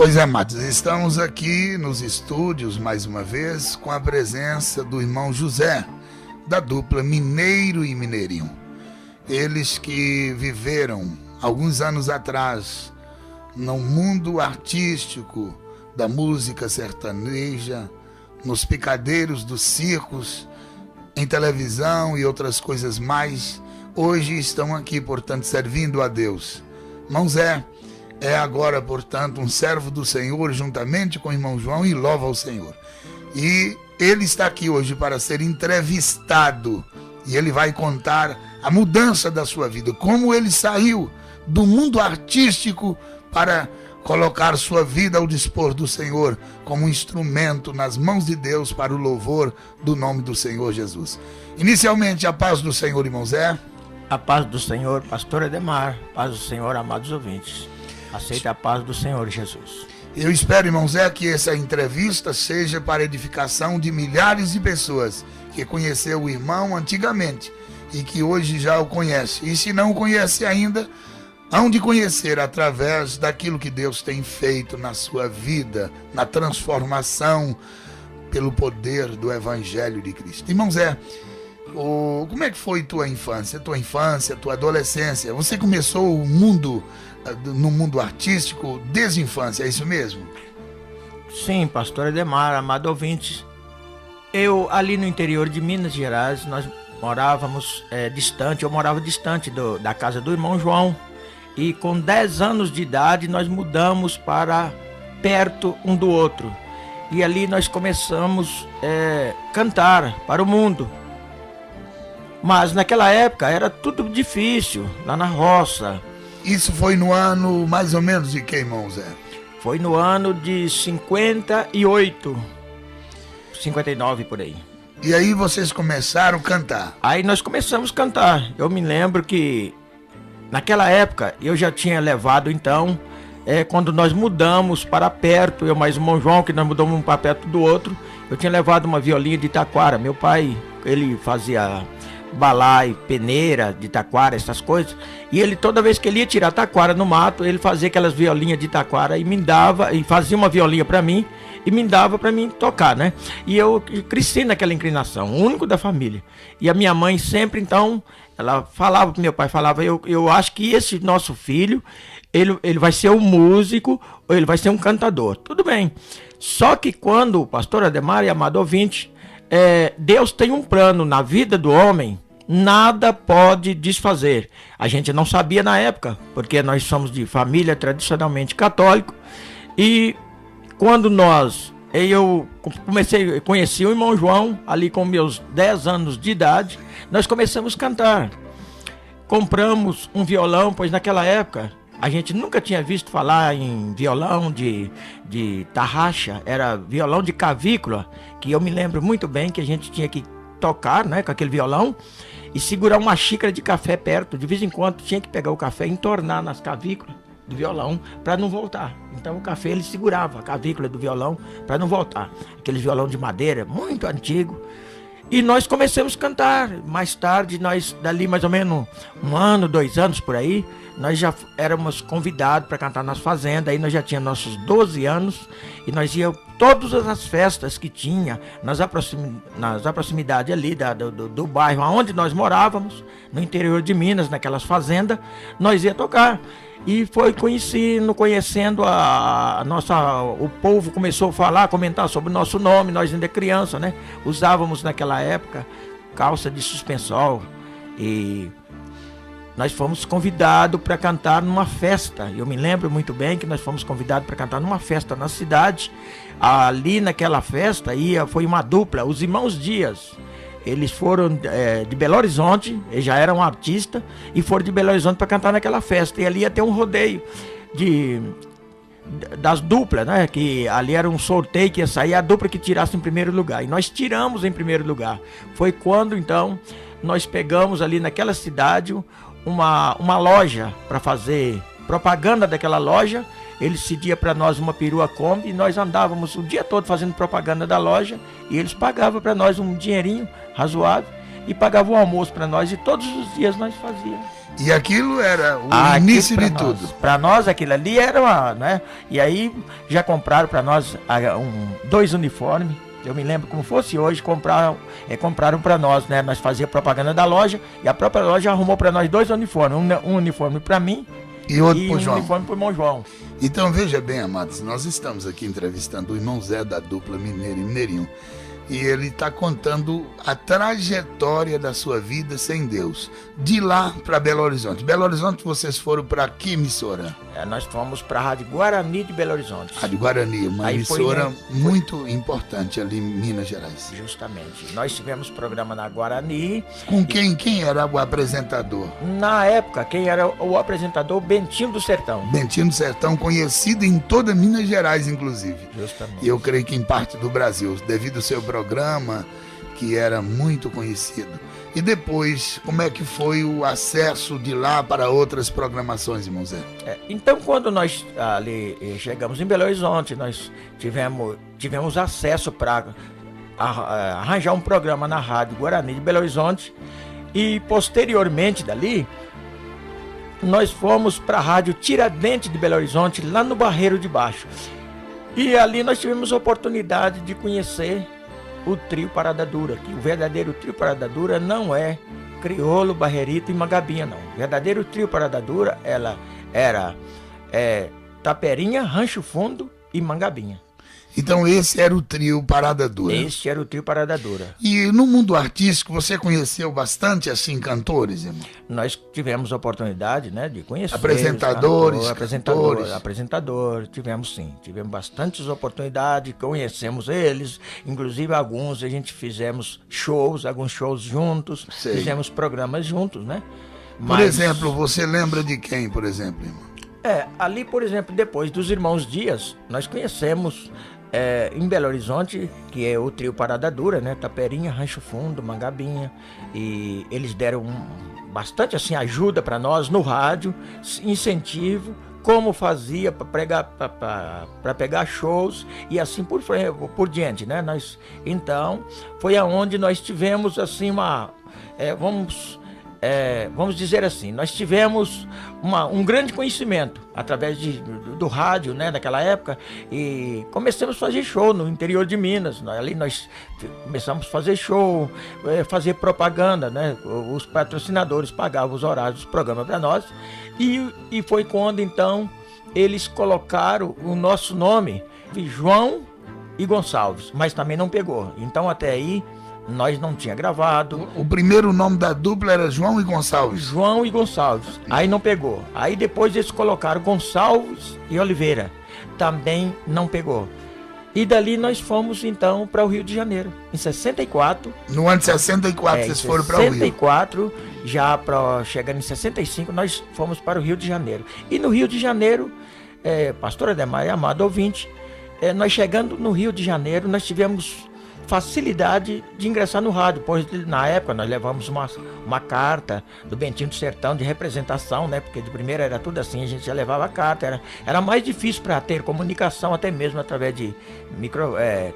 Pois é, amados, estamos aqui nos estúdios mais uma vez com a presença do irmão José, da dupla Mineiro e Mineirinho. Eles que viveram alguns anos atrás no mundo artístico da música sertaneja, nos picadeiros dos circos, em televisão e outras coisas mais, hoje estão aqui, portanto, servindo a Deus. Irmão Zé é agora, portanto, um servo do Senhor, juntamente com o irmão João, e louva ao Senhor. E ele está aqui hoje para ser entrevistado, e ele vai contar a mudança da sua vida, como ele saiu do mundo artístico para colocar sua vida ao dispor do Senhor, como um instrumento nas mãos de Deus para o louvor do nome do Senhor Jesus. Inicialmente, a paz do Senhor, irmão Zé. A paz do Senhor, pastor Edemar, paz do Senhor, amados ouvintes. Aceita a paz do Senhor Jesus. Eu espero, irmão Zé, que essa entrevista seja para edificação de milhares de pessoas que conheceu o irmão antigamente e que hoje já o conhece. E se não o conhece ainda, hão de conhecer através daquilo que Deus tem feito na sua vida, na transformação pelo poder do Evangelho de Cristo. Irmão Zé, como é que foi tua infância, tua adolescência? Você começou no mundo artístico desde a infância, é isso mesmo? Sim, pastor Edemar, amado ouvintes. Eu, ali no interior de Minas Gerais, nós morávamos distante, eu morava distante da casa do irmão João. E com 10 anos de idade, nós mudamos para perto um do outro. E ali nós começamos a cantar para o mundo. Mas naquela época era tudo difícil, lá na roça. Isso foi no ano mais ou menos de que, irmão Zé? Foi no ano de 58, 59 por aí. E aí vocês começaram a cantar? Aí nós começamos a cantar. Eu me lembro que naquela época eu já tinha levado então, quando nós mudamos para perto, eu mais o irmão João, que nós mudamos um para perto do outro, eu tinha levado uma violinha de taquara. Meu pai, ele fazia balai, peneira de taquara, essas coisas, e ele toda vez que ele ia tirar taquara no mato, ele fazia aquelas violinhas de taquara e me dava, e fazia uma violinha para mim e me dava para mim tocar, né? E eu cresci naquela inclinação, o único da família. E a minha mãe sempre então, ela falava pro meu pai, eu acho que esse nosso filho, ele vai ser um músico ou ele vai ser um cantador. Tudo bem. Só que quando o pastor Edemar e amado ouvinte, Deus tem um plano na vida do homem, nada pode desfazer. A gente não sabia na época, porque nós somos de família tradicionalmente católico, e quando eu conheci o irmão João, ali com meus 10 anos de idade, nós começamos a cantar. Compramos um violão, pois naquela época a gente nunca tinha visto falar em violão de tarraxa, era violão de cavícula, que eu me lembro muito bem que a gente tinha que tocar, né, com aquele violão e segurar uma xícara de café perto. De vez em quando tinha que pegar o café e entornar nas cavículas do violão para não voltar. Então o café ele segurava a cavícula do violão para não voltar. Aquele violão de madeira muito antigo. E nós começamos a cantar. Mais tarde, nós, dali mais ou menos 1 ano, 2 anos por aí, nós já éramos convidados para cantar nas fazendas. Aí nós já tínhamos nossos 12 anos e nós íamos todas as festas que tinha nas proximidades ali do bairro onde nós morávamos, no interior de Minas, naquelas fazendas, nós ia tocar. E foi conhecendo o povo começou a falar, comentar sobre o nosso nome. Nós ainda criança, né? Usávamos naquela época calça de suspensol e nós fomos convidados para cantar numa festa. Eu me lembro muito bem que nós fomos convidados para cantar numa festa na cidade. Ali naquela festa foi uma dupla, os irmãos Dias. Eles foram de Belo Horizonte, eles já eram artistas, e foram de Belo Horizonte para cantar naquela festa. E ali ia ter um rodeio das duplas, né? Que ali era um sorteio que ia sair a dupla que tirasse em primeiro lugar. E nós tiramos em primeiro lugar. Foi quando, então, nós pegamos ali naquela cidade uma loja para fazer propaganda daquela loja. Eles cediam para nós uma perua Kombi e nós andávamos o dia todo fazendo propaganda da loja e eles pagavam para nós um dinheirinho razoável e pagava o almoço para nós, e todos os dias nós fazíamos. E aquilo era o início de tudo. Para nós aquilo ali era uma, né? E aí já compraram para nós 2 uniformes. Eu me lembro como fosse hoje, compraram para nós, né? Nós fazíamos propaganda da loja e a própria loja arrumou para nós 2 uniformes, um uniforme para mim e outro para o João. Uniforme para o irmão João. Então veja bem, amados, nós estamos aqui entrevistando o irmão Zé da dupla Mineiro e Mineirinho. E ele está contando a trajetória da sua vida sem Deus. De lá para Belo Horizonte. Belo Horizonte, vocês foram para que emissora? Nós fomos para a Rádio Guarani de Belo Horizonte. Rádio Guarani, uma emissora muito importante ali em Minas Gerais. Justamente. Nós tivemos programa na Guarani. Com quem era o apresentador? Na época, quem era o apresentador? Bentinho do Sertão. Bentinho do Sertão, conhecido em toda Minas Gerais, inclusive. Justamente. E eu creio que em parte do Brasil, devido ao seu programa, que era muito conhecido. E depois, como é que foi o acesso de lá para outras programações, irmão Zé? Então, quando nós ali chegamos em Belo Horizonte, nós tivemos acesso para arranjar um programa na Rádio Guarani de Belo Horizonte, e posteriormente dali, nós fomos para a Rádio Tiradentes de Belo Horizonte, lá no Barreiro de Baixo. E ali nós tivemos a oportunidade de conhecer o trio Parada Dura, que o verdadeiro trio Parada Dura não é Criolo, Barrerito e Mangabinha, não. O verdadeiro trio Parada Dura, ela era Taperinha, Rancho Fundo e Mangabinha. Então esse era o trio Parada Dura. Esse era o trio Parada Dura. E no mundo artístico você conheceu bastante assim cantores, irmão? Nós tivemos a oportunidade, né, de conhecer apresentadores, apresentador, tivemos bastantes oportunidades, conhecemos eles, inclusive alguns a gente fizemos alguns shows juntos, fizemos programas juntos, né? Por exemplo, você lembra de quem, por exemplo, irmão? Ali, por exemplo, depois dos Irmãos Dias, nós conhecemos em Belo Horizonte, que é o trio Parada Dura, né? Taperinha, Rancho Fundo, Mangabinha, e eles deram bastante assim ajuda para nós no rádio, incentivo, como fazia para pegar shows e assim por diante, né? Então foi aonde nós tivemos assim vamos dizer assim, nós tivemos um grande conhecimento através do rádio, né, naquela época, e começamos a fazer show no interior de Minas. Ali nós começamos a fazer show, fazer propaganda, né? Os patrocinadores pagavam os horários dos programas para nós, e foi quando então eles colocaram o nosso nome, João e Gonçalves, mas também não pegou. Então até aí nós não tinha gravado. O primeiro nome da dupla era João e Gonçalves. João e Gonçalves. Aí não pegou. Aí depois eles colocaram Gonçalves e Oliveira. Também não pegou. E dali nós fomos então para o Rio de Janeiro, em 64. No ano de 64 vocês foram para o Rio. Em 64, já chegando em 65, nós fomos para o Rio de Janeiro. E no Rio de Janeiro, pastor Ademar e amado ouvinte, nós chegando no Rio de Janeiro, nós tivemos facilidade de ingressar no rádio, pois na época nós levamos uma carta do Bentinho do Sertão de representação, né? Porque de primeira era tudo assim, a gente já levava a carta, era mais difícil para ter comunicação, até mesmo através de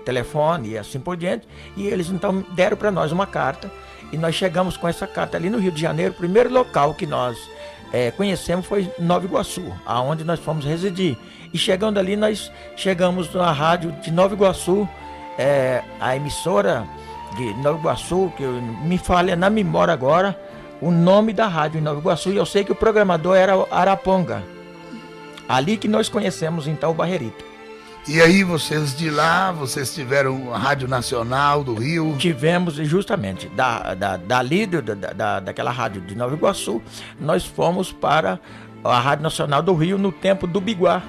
telefone e assim por diante, e eles então deram para nós uma carta, e nós chegamos com essa carta ali no Rio de Janeiro. O primeiro local que nós conhecemos foi Nova Iguaçu, aonde nós fomos residir, e chegando ali nós chegamos na rádio de Nova Iguaçu, a emissora de Nova Iguaçu, que me falha na memória agora o nome da rádio em Nova Iguaçu, e eu sei que o programador era Araponga. Ali que nós conhecemos então o Barrerito. E aí vocês de lá, vocês tiveram a Rádio Nacional do Rio? Tivemos, justamente, daquela rádio de Nova Iguaçu, nós fomos para a Rádio Nacional do Rio no tempo do Biguá.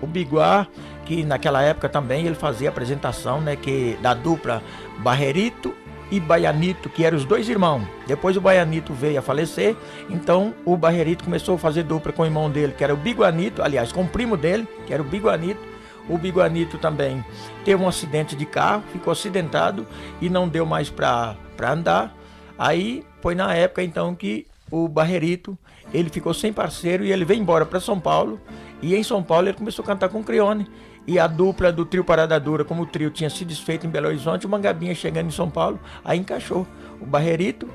O Biguá, que naquela época também ele fazia apresentação, né, da dupla Barrerito e Baianito, que eram os 2 irmãos. Depois o Baianito veio a falecer, então o Barrerito começou a fazer dupla com o irmão dele, que era o Biguanito, aliás, com o primo dele, que era o Biguanito. O Biguanito também teve um acidente de carro, ficou acidentado e não deu mais para andar. Aí foi na época então que o Barrerito, ele ficou sem parceiro e ele veio embora para São Paulo. E em São Paulo ele começou a cantar com o Crione. E a dupla do trio Parada Dura, como o trio tinha se desfeito em Belo Horizonte, o Mangabinha chegando em São Paulo, aí encaixou o Barrerito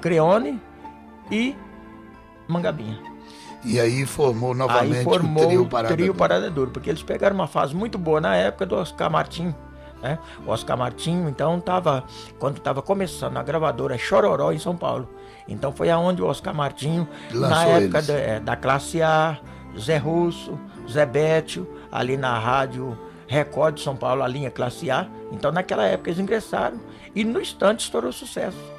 Creone e Mangabinha. E aí formou novamente o trio Parada Dura, porque eles pegaram uma fase muito boa na época do Oscar Martim, né? O Oscar Martim, então, quando estava começando a gravadora Chororó em São Paulo. Então foi aonde o Oscar Martinho, na época da classe A, Zé Russo, Zé Bétio, ali na rádio Record de São Paulo, a linha classe A. Então naquela época eles ingressaram e no instante estourou sucesso.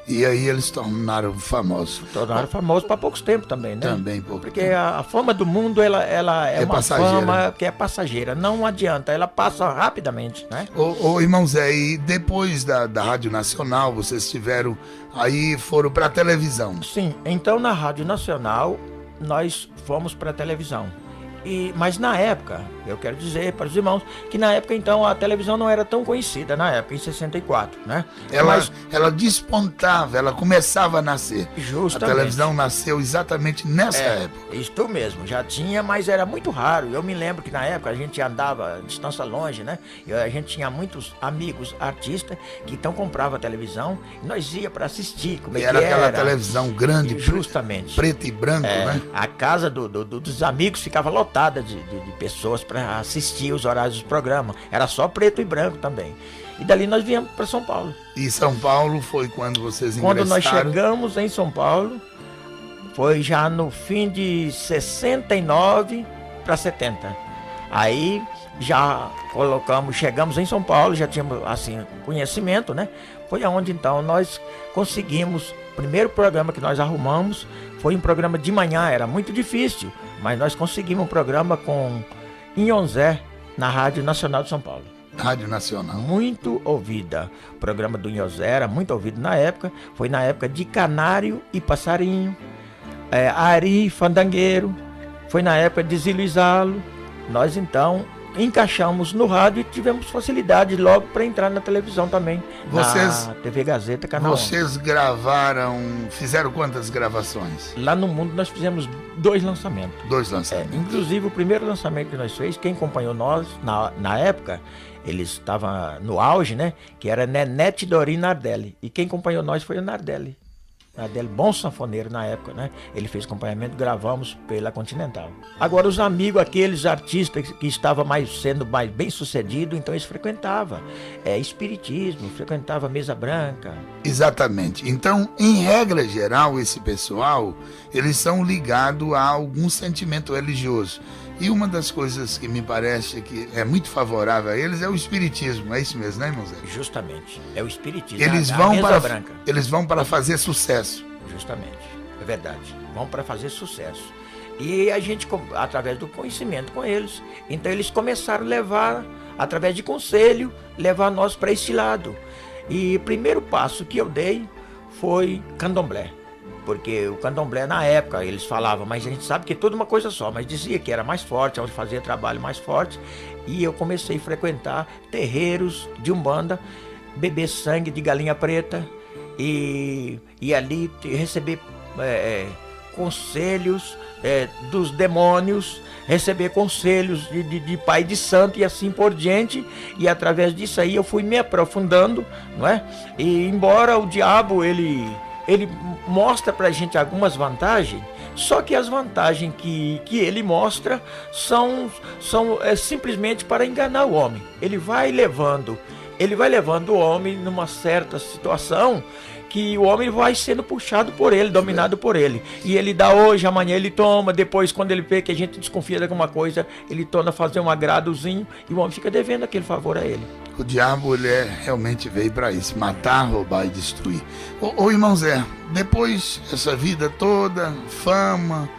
E aí eles tornaram famosos. Tornaram famosos para poucos tempos também, né? Também pouco Porque tempo. A fama do mundo, ela é uma passageira. fama que é passageira. Não adianta, ela passa rapidamente, né? Ô irmão Zé, e depois da Rádio Nacional, vocês tiveram, aí foram para a televisão. Sim, então na Rádio Nacional, nós fomos para a televisão. Mas na época, eu quero dizer para os irmãos, que na época então a televisão não era tão conhecida, na época, em 64, né? Ela despontava, ela começava a nascer. Justamente. A televisão nasceu exatamente nessa época. Isto mesmo, já tinha, mas era muito raro. Eu me lembro que na época a gente andava a distância longe, né? E a gente tinha muitos amigos artistas que então compravam a televisão e nós ia para assistir como é que era. Aquela televisão grande, justamente, preto e branco, né? A casa dos amigos ficava lotada de pessoas para assistir os horários do programa. Era só preto e branco também. E dali nós viemos para São Paulo. E São Paulo foi quando vocês ingressaram? Quando nós chegamos em São Paulo, foi já no fim de 69 para 70. Aí já chegamos em São Paulo, já tínhamos assim conhecimento, né? Foi aonde então nós conseguimos. O primeiro programa que nós arrumamos foi um programa de manhã, era muito difícil, mas nós conseguimos um programa com Inhonzé na Rádio Nacional de São Paulo. Rádio Nacional. Muito ouvida. O programa do Inhonzé era muito ouvido na época. Foi na época de Canário e Passarinho, Ari Fandangueiro. Foi na época de Ziluizalo. Nós então encaixamos no rádio e tivemos facilidade logo para entrar na televisão também. Na TV Gazeta, Canal 11. Vocês fizeram quantas gravações? Lá no mundo nós fizemos 2 lançamentos. 2 lançamentos. Inclusive o primeiro lançamento que nós fizemos, quem acompanhou nós na época, ele estava no auge, né? Que era Nenete Dorim Nardelli. E quem acompanhou nós foi o Nardelli. Nardelli, bom sanfoneiro na época, né? Ele fez acompanhamento, gravamos pela Continental. Agora os amigos, aqueles artistas que estavam sendo mais bem sucedidos, então eles frequentavam espiritismo, frequentavam mesa branca. Exatamente. Então, em regra geral, esse pessoal, eles são ligados a algum sentimento religioso. E uma das coisas que me parece que é muito favorável a eles é o espiritismo. É isso mesmo, né, irmão Zé? Justamente. É o espiritismo. Eles vão para fazer sucesso. Justamente. É verdade. Vão para fazer sucesso. E a gente, através do conhecimento com eles, então eles começaram a levar, através de conselho, levar nós para esse lado. E o primeiro passo que eu dei foi candomblé. Porque o candomblé na época eles falavam, mas a gente sabe que é tudo uma coisa só, mas dizia que era mais forte, onde fazia trabalho mais forte. E eu comecei a frequentar terreiros de Umbanda, beber sangue de galinha preta e ali receber conselhos dos demônios, receber conselhos de pai de santo e assim por diante. E através disso aí eu fui me aprofundando, não é? E embora o diabo ele mostra pra gente algumas vantagens, só que as vantagens que ele mostra são simplesmente para enganar o homem. Ele vai levando o homem numa certa situação que o homem vai sendo puxado por ele, dominado por ele. E ele dá hoje, amanhã ele toma, depois quando ele vê que a gente desconfia de alguma coisa, ele torna a fazer um agradozinho e o homem fica devendo aquele favor a ele. O diabo, realmente veio para isso, matar, roubar e destruir. Ô irmão Zé, depois essa vida toda, fama,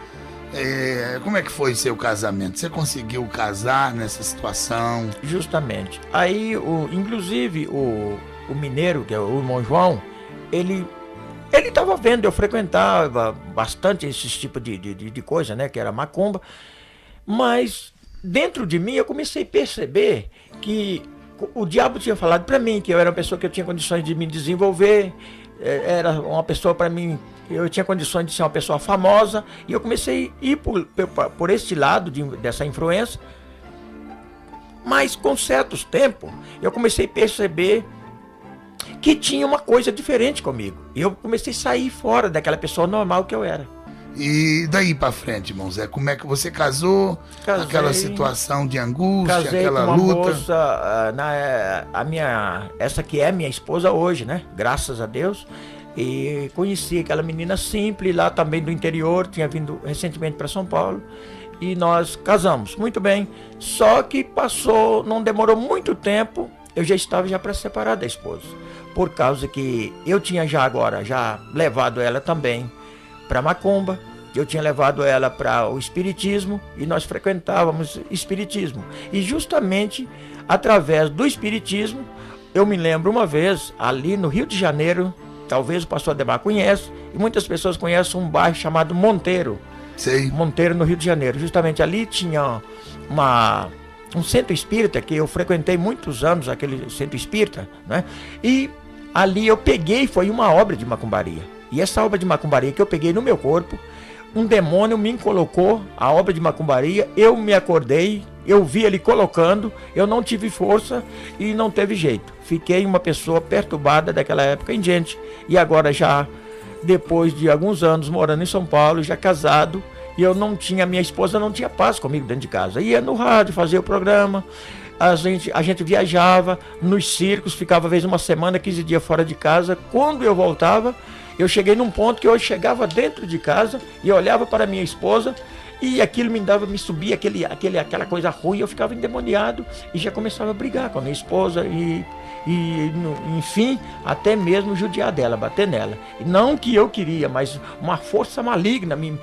como é que foi seu casamento? Você conseguiu casar nessa situação? Justamente. Aí, inclusive, o mineiro, que é o irmão João, ele estava vendo, eu frequentava bastante esse tipo de coisa, né, que era macumba, mas dentro de mim eu comecei a perceber que o diabo tinha falado para mim que eu era uma pessoa que eu tinha condições de me desenvolver, era uma pessoa para mim, eu tinha condições de ser uma pessoa famosa, e eu comecei a ir por este lado dessa influência, mas com certos tempos eu comecei a perceber que tinha uma coisa diferente comigo. E eu comecei a sair fora daquela pessoa normal que eu era. E daí pra frente, irmão Zé, como é que você casou? Casei, aquela situação de angústia, casei aquela com uma luta. moça, essa que é minha esposa hoje, né? Graças a Deus. E conheci aquela menina simples, lá também do interior, tinha vindo recentemente para São Paulo. E nós casamos, muito bem. Só que não demorou muito tempo, eu já estava para separar da esposa. Por causa que eu tinha já levado ela também para macumba, eu tinha levado ela para o espiritismo e nós frequentávamos espiritismo. E justamente através do espiritismo, eu me lembro uma vez, ali no Rio de Janeiro, talvez o pastor Ademar conheça, e muitas pessoas conhecem um bairro chamado Monteiro. Sei. Monteiro, no Rio de Janeiro. Justamente ali tinha um centro espírita, que eu frequentei muitos anos, aquele centro espírita, né? E ali eu peguei, foi uma obra de macumbaria. E essa obra de macumbaria que eu peguei no meu corpo, um demônio me colocou a obra de macumbaria, eu me acordei, eu vi ele colocando, eu não tive força e não teve jeito. Fiquei uma pessoa perturbada daquela época em diante. E agora já, depois de alguns anos morando em São Paulo, já casado, e minha esposa não tinha paz comigo dentro de casa. Ia no rádio, fazia o programa, a gente viajava nos circos, ficava às vezes uma semana, 15 dias fora de casa. Quando eu voltava, eu cheguei num ponto que eu chegava dentro de casa e olhava para minha esposa e aquilo me subia aquela coisa ruim, eu ficava endemoniado e já começava a brigar com a minha esposa enfim, até mesmo judiar dela, bater nela. Não que eu queria, mas uma força maligna me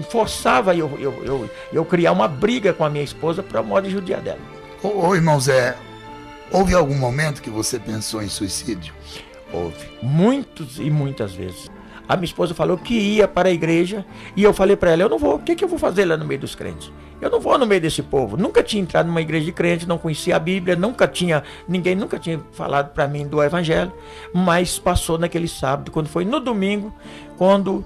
forçava eu criar uma briga com a minha esposa para modo de judiar dela. Ô irmão Zé, houve algum momento que você pensou em suicídio? Houve, muitas e muitas vezes. A minha esposa falou que ia para a igreja e eu falei para ela, eu não vou, o que eu vou fazer lá no meio dos crentes? Eu não vou no meio desse povo. Nunca tinha entrado numa igreja de crente, não conhecia a Bíblia, ninguém nunca tinha falado para mim do Evangelho, mas passou naquele sábado, quando foi no domingo, quando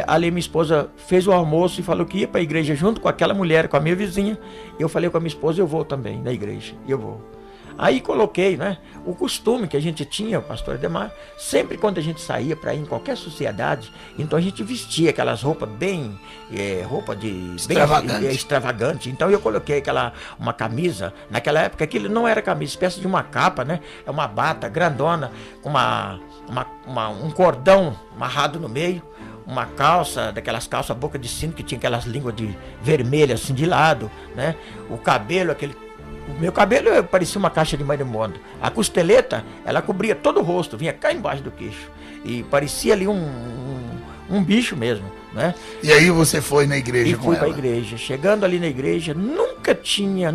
ali minha esposa fez o almoço e falou que ia para a igreja junto com aquela mulher, com a minha vizinha. Eu falei com a minha esposa, eu vou também na igreja, eu vou. Aí coloquei, né, o costume que a gente tinha, o pastor Ademar, sempre quando a gente saía para ir em qualquer sociedade, então a gente vestia aquelas roupas bem extravagante. Então eu coloquei uma camisa, naquela época aquilo não era camisa, espécie de uma capa, né, é uma bata grandona, com um cordão amarrado no meio, uma calça, daquelas calças boca de sino que tinha aquelas línguas vermelhas assim de lado, né, o cabelo, o meu cabelo parecia uma caixa de marimbondo. A costeleta, ela cobria todo o rosto, vinha cá embaixo do queixo. E parecia ali um bicho mesmo, né? E aí você foi na igreja com ela? E fui para a igreja. Chegando ali na igreja, nunca tinha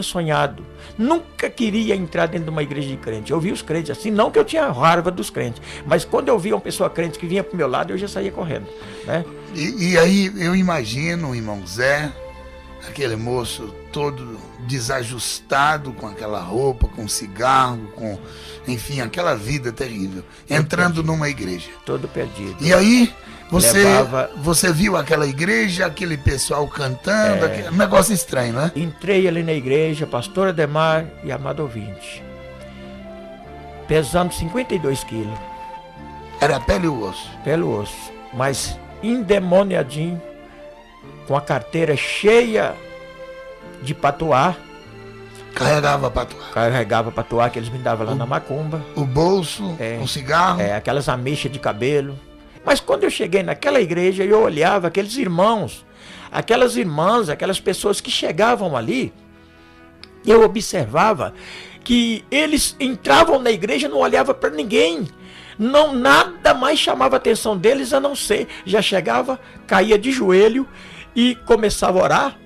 sonhado, nunca queria entrar dentro de uma igreja de crente. Eu vi os crentes assim, não que eu tinha raiva dos crentes, mas quando eu via uma pessoa crente que vinha pro meu lado, eu já saía correndo, né? E aí eu imagino o irmão Zé, aquele moço todo desajustado, com aquela roupa, com cigarro, enfim, aquela vida terrível, entrando numa igreja. Todo perdido. E aí você viu aquela igreja, aquele pessoal cantando, um negócio estranho, né? Entrei ali na igreja, pastor Ademar e amado ouvinte, pesando 52 quilos. Era pele e osso? Pele e osso, mas endemoniadinho, com a carteira cheia de patuá. Carregava patuá que eles me davam lá na macumba. O bolso, um cigarro. Aquelas ameixas de cabelo. Mas quando eu cheguei naquela igreja, eu olhava aqueles irmãos, aquelas irmãs, aquelas pessoas que chegavam ali, eu observava que eles entravam na igreja e não olhavam para ninguém. Nada mais chamava a atenção deles a não ser, já chegava, caía de joelho e começava a orar.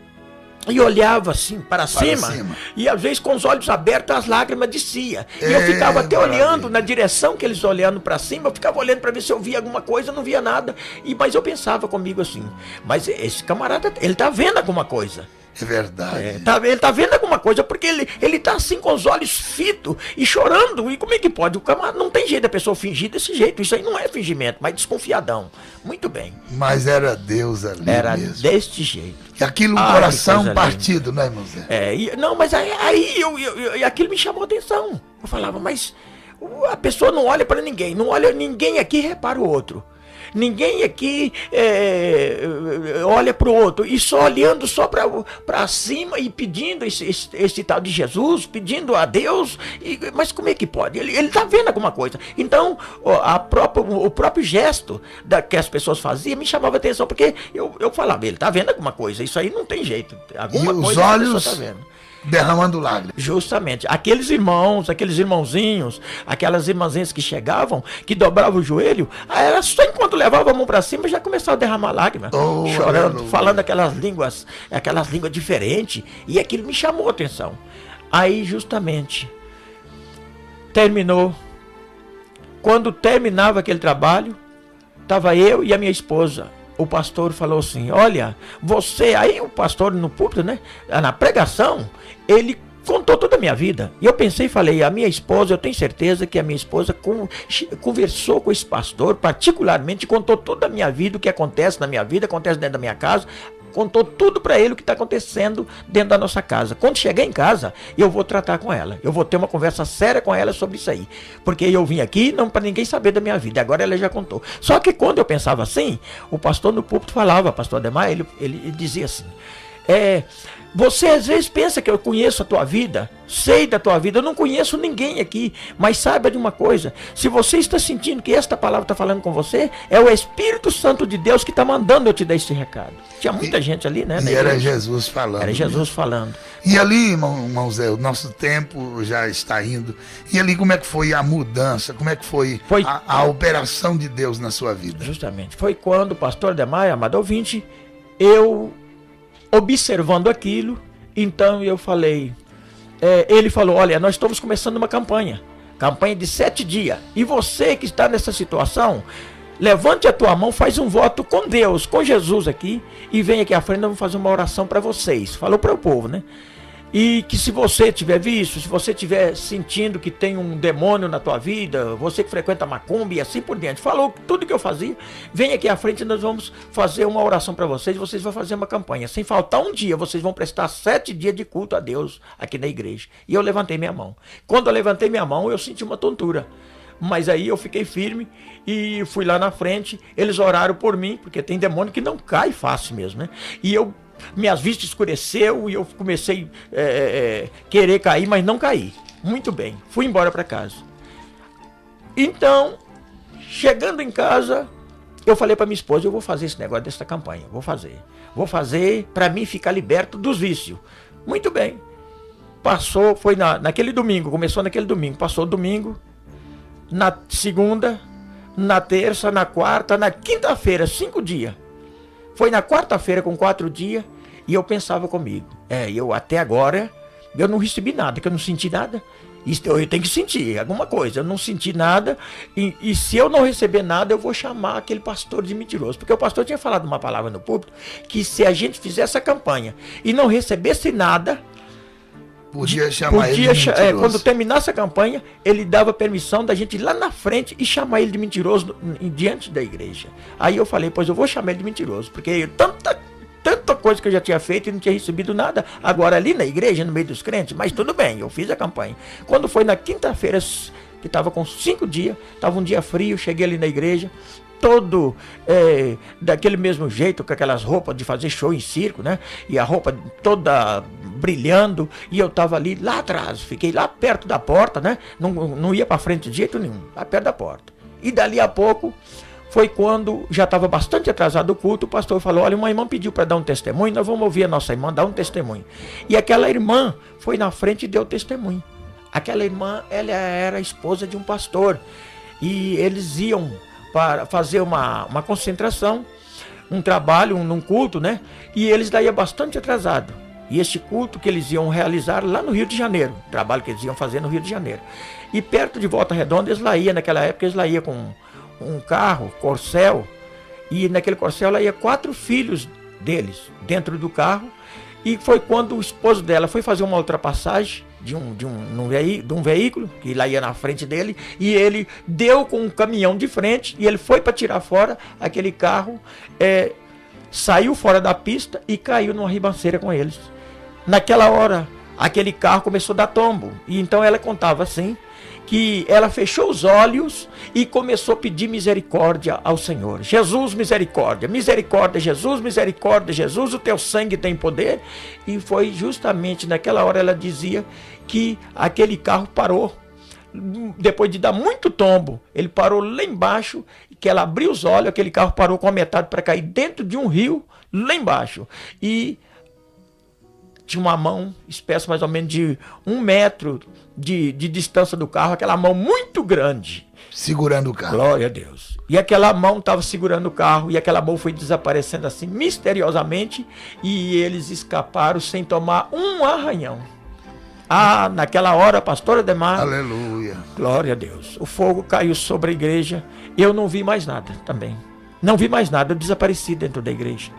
E olhava assim para cima, e às vezes com os olhos abertos as lágrimas desciam. E eu ficava até olhando na direção que eles olhando para cima, eu ficava olhando para ver se eu via alguma coisa, não via nada. Mas eu pensava comigo assim, mas esse camarada, ele tá vendo alguma coisa. É verdade. Ele tá vendo alguma coisa, porque ele tá assim com os olhos fitos e chorando. E como é que pode? O camarada, não tem jeito da pessoa fingir desse jeito. Isso aí não é fingimento, mas desconfiadão. Muito bem. Mas era Deus ali era mesmo. Deste jeito. E aquilo, um coração partido, né, irmão Zé? Não, mas aí aquilo me chamou a atenção. Eu falava, mas A pessoa não olha para ninguém, não olha ninguém aqui, repara o outro. Ninguém aqui olha para o outro, e só olhando só para cima e pedindo esse tal de Jesus, pedindo a Deus, mas como é que pode? Ele está vendo alguma coisa. Então, o próprio gesto que as pessoas faziam me chamava a atenção, porque eu falava, ele está vendo alguma coisa, isso aí não tem jeito. Alguma e coisa os olhos está vendo. Derramando lágrimas. Justamente. Aqueles irmãos, aqueles irmãozinhos, aquelas irmãzinhas que chegavam, que dobravam o joelho, era só enquanto levava a mão para cima, já começava a derramar lágrimas, chorando, falando aquelas línguas diferentes, e aquilo me chamou a atenção. Aí, justamente, terminou. Quando terminava aquele trabalho, estava eu e a minha esposa. O pastor falou assim, olha, você... Aí o pastor no púlpito, né, na pregação, ele contou toda a minha vida. E eu pensei e falei, a minha esposa, eu tenho certeza que a minha esposa conversou com esse pastor, particularmente, contou toda a minha vida, o que acontece na minha vida, acontece dentro da minha casa, contou tudo para ele o que está acontecendo dentro da nossa casa. Quando chegar em casa, eu vou tratar com ela. Eu vou ter uma conversa séria com ela sobre isso aí. Porque eu vim aqui não para ninguém saber da minha vida. Agora ela já contou. Só que quando eu pensava assim, o pastor no púlpito falava, pastor Ademar, ele dizia assim, você às vezes pensa que eu conheço a tua vida, sei da tua vida, eu não conheço ninguém aqui, mas saiba de uma coisa, se você está sentindo que esta palavra está falando com você, é o Espírito Santo de Deus que está mandando eu te dar esse recado. Tinha muita gente ali, né? E era Jesus falando. Era Jesus falando. E ali, irmão Zé, o nosso tempo já está indo. E ali como é que foi a mudança? Como é que foi a operação de Deus na sua vida? Justamente. Foi quando o pastor Ademar, amado ouvinte, eu... observando aquilo, então eu falei, ele falou, olha, nós estamos começando uma campanha de 7 dias, e você que está nessa situação, levante a tua mão, faz um voto com Deus, com Jesus aqui, e vem aqui à frente, nós vamos fazer uma oração para vocês, falou para o povo, né? E que se você tiver visto, se você tiver sentindo que tem um demônio na tua vida, você que frequenta macumba e assim por diante, falou tudo que eu fazia, vem aqui à frente, nós vamos fazer uma oração para vocês, vocês vão fazer uma campanha, sem faltar um dia, vocês vão prestar 7 dias de culto a Deus aqui na igreja. E eu levantei minha mão. Quando eu levantei minha mão, eu senti uma tontura. Mas aí eu fiquei firme e fui lá na frente, eles oraram por mim, porque tem demônio que não cai fácil mesmo, né? E minhas vistas escureceu e eu comecei a querer cair, mas não caí. Muito bem, fui embora para casa. Então, chegando em casa, eu falei para minha esposa, eu vou fazer esse negócio dessa campanha, vou fazer para mim ficar liberto dos vícios. Muito bem. Passou, foi naquele domingo, começou naquele domingo, passou o domingo, na segunda, na terça, na quarta, na quinta-feira, 5 dias. Foi na quarta-feira com 4 dias e eu pensava comigo, eu até agora, eu não recebi nada, que eu não senti nada. Eu tenho que sentir alguma coisa, eu não senti nada, e se eu não receber nada, eu vou chamar aquele pastor de mentiroso. Porque o pastor tinha falado uma palavra no púlpito, que se a gente fizesse a campanha e não recebesse nada, podia chamar ele de mentiroso. Quando terminasse a campanha, ele dava permissão da gente ir lá na frente e chamar ele de mentiroso diante da igreja. Aí eu falei, pois eu vou chamar ele de mentiroso, porque tanta coisa que eu já tinha feito e não tinha recebido nada, agora ali na igreja, no meio dos crentes, mas tudo bem, eu fiz a campanha. Quando foi na quinta-feira, que estava com 5 dias, estava um dia frio, cheguei ali na igreja, todo daquele mesmo jeito, com aquelas roupas de fazer show em circo, né? E a roupa toda brilhando, e eu estava ali, lá atrás, fiquei lá perto da porta, né? Não ia para frente de jeito nenhum, lá perto da porta. E dali a pouco, foi quando já estava bastante atrasado o culto, o pastor falou, olha, uma irmã pediu para dar um testemunho, nós vamos ouvir a nossa irmã dar um testemunho. E aquela irmã foi na frente e deu testemunho. Aquela irmã, ela era a esposa de um pastor, e eles iam para fazer uma concentração, um trabalho, num culto, né? E eles daí bastante atrasado. E este culto que eles iam realizar lá no Rio de Janeiro, trabalho que eles iam fazer no Rio de Janeiro. E perto de Volta Redonda, eles lá iam, naquela época, eles lá iam com um carro, Corcel, e naquele Corcel lá ia 4 filhos deles dentro do carro, e foi quando o esposo dela foi fazer uma ultrapassagem de um veículo, que lá ia na frente dele, e ele deu com um caminhão de frente, e ele foi para tirar fora aquele carro, saiu fora da pista e caiu numa ribanceira com eles. Naquela hora, aquele carro começou a dar tombo, e então ela contava assim, que ela fechou os olhos e começou a pedir misericórdia ao Senhor. Jesus, misericórdia, misericórdia, Jesus, o teu sangue tem poder. E foi justamente naquela hora ela dizia que aquele carro parou. Depois de dar muito tombo, ele parou lá embaixo, que ela abriu os olhos, aquele carro parou com a metade para cair dentro de um rio, lá embaixo. E tinha uma mão, espécie mais ou menos de 1 metro de distância do carro, aquela mão muito grande. Segurando o carro. Glória a Deus. E aquela mão estava segurando o carro, e aquela mão foi desaparecendo assim, misteriosamente, e eles escaparam sem tomar um arranhão. Ah, naquela hora, pastor Ademar. Aleluia. Glória a Deus. O fogo caiu sobre a igreja. Eu não vi mais nada também. Não vi mais nada. Eu desapareci dentro da igreja.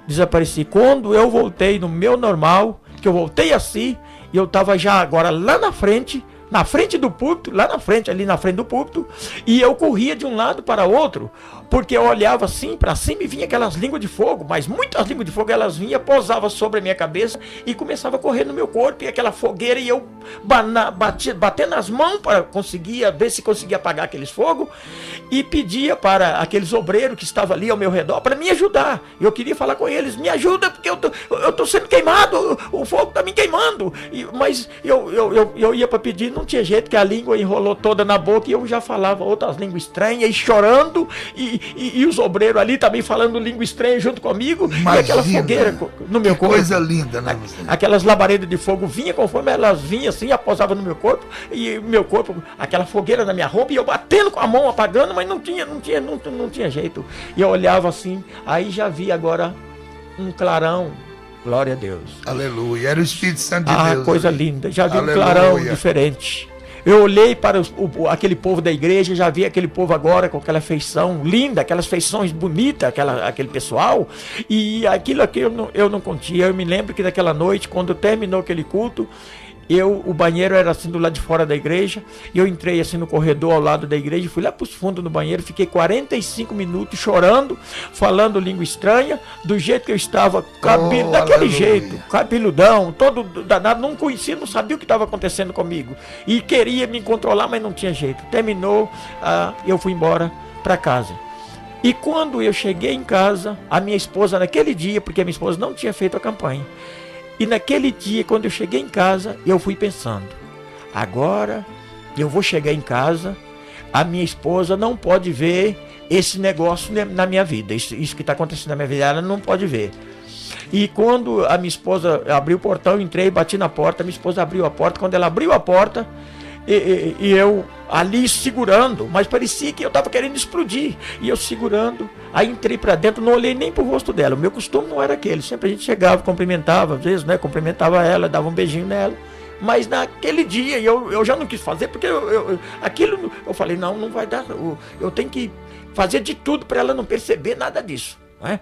Desapareci. Quando eu voltei no meu normal, que eu voltei assim, e eu estava já agora lá na frente do púlpito, lá na frente, ali na frente do púlpito, e eu corria de um lado para outro, porque eu olhava assim para cima e vinha aquelas línguas de fogo, mas muitas línguas de fogo, elas vinham, pousavam sobre a minha cabeça e começavam a correr no meu corpo, e aquela fogueira, e eu batendo as mãos para conseguir, ver se conseguia apagar aqueles fogos, e pedia para aqueles obreiros que estavam ali ao meu redor para me ajudar. Eu queria falar com eles, me ajuda, porque eu tô sendo queimado, o fogo está me queimando. Mas eu ia para pedir, não tinha jeito, que a língua enrolou toda na boca, e eu já falava outras línguas estranhas, e chorando, e os obreiros ali também falando língua estranha junto comigo. Imagina, e aquela fogueira no meu corpo. Coisa linda, né? Aquelas labaredas de fogo vinham, conforme elas vinham assim, aposavam no meu corpo, e meu corpo, aquela fogueira na minha roupa, e eu batendo com a mão, apagando, mas não tinha jeito. E eu olhava assim, aí já vi agora um clarão. Glória a Deus. Aleluia. Era o Espírito Santo de Deus. Ah, coisa linda. Já vi Aleluia. Um clarão diferente. Eu olhei para aquele povo da igreja, já vi aquele povo agora com aquela feição linda, aquelas feições bonitas, aquele pessoal, e aquilo aqui eu não contia. Eu me lembro que naquela noite, quando terminou aquele culto, o banheiro era assim do lado de fora da igreja, e eu entrei assim no corredor ao lado da igreja, fui lá para os fundos do banheiro, fiquei 45 minutos chorando, falando língua estranha, do jeito que eu estava, daquele jeito, cabeludão, todo danado, não conhecia, não sabia o que estava acontecendo comigo, e queria me controlar, mas não tinha jeito. Terminou, eu fui embora para casa. E quando eu cheguei em casa, a minha esposa naquele dia, porque a minha esposa não tinha feito a campanha, e naquele dia, quando eu cheguei em casa, eu fui pensando, agora eu vou chegar em casa, a minha esposa não pode ver esse negócio na minha vida, isso que está acontecendo na minha vida, ela não pode ver. E quando a minha esposa abriu o portão, eu entrei, bati na porta, minha esposa abriu a porta. Quando ela abriu a porta, e eu ali segurando, mas parecia que eu estava querendo explodir, e eu segurando, aí entrei para dentro, não olhei nem pro rosto dela. O meu costume não era aquele, sempre a gente chegava, cumprimentava, às vezes, né, cumprimentava ela, dava um beijinho nela, mas naquele dia eu já não quis fazer, porque aquilo, eu falei, não vai dar, eu tenho que fazer de tudo para ela não perceber nada disso, né?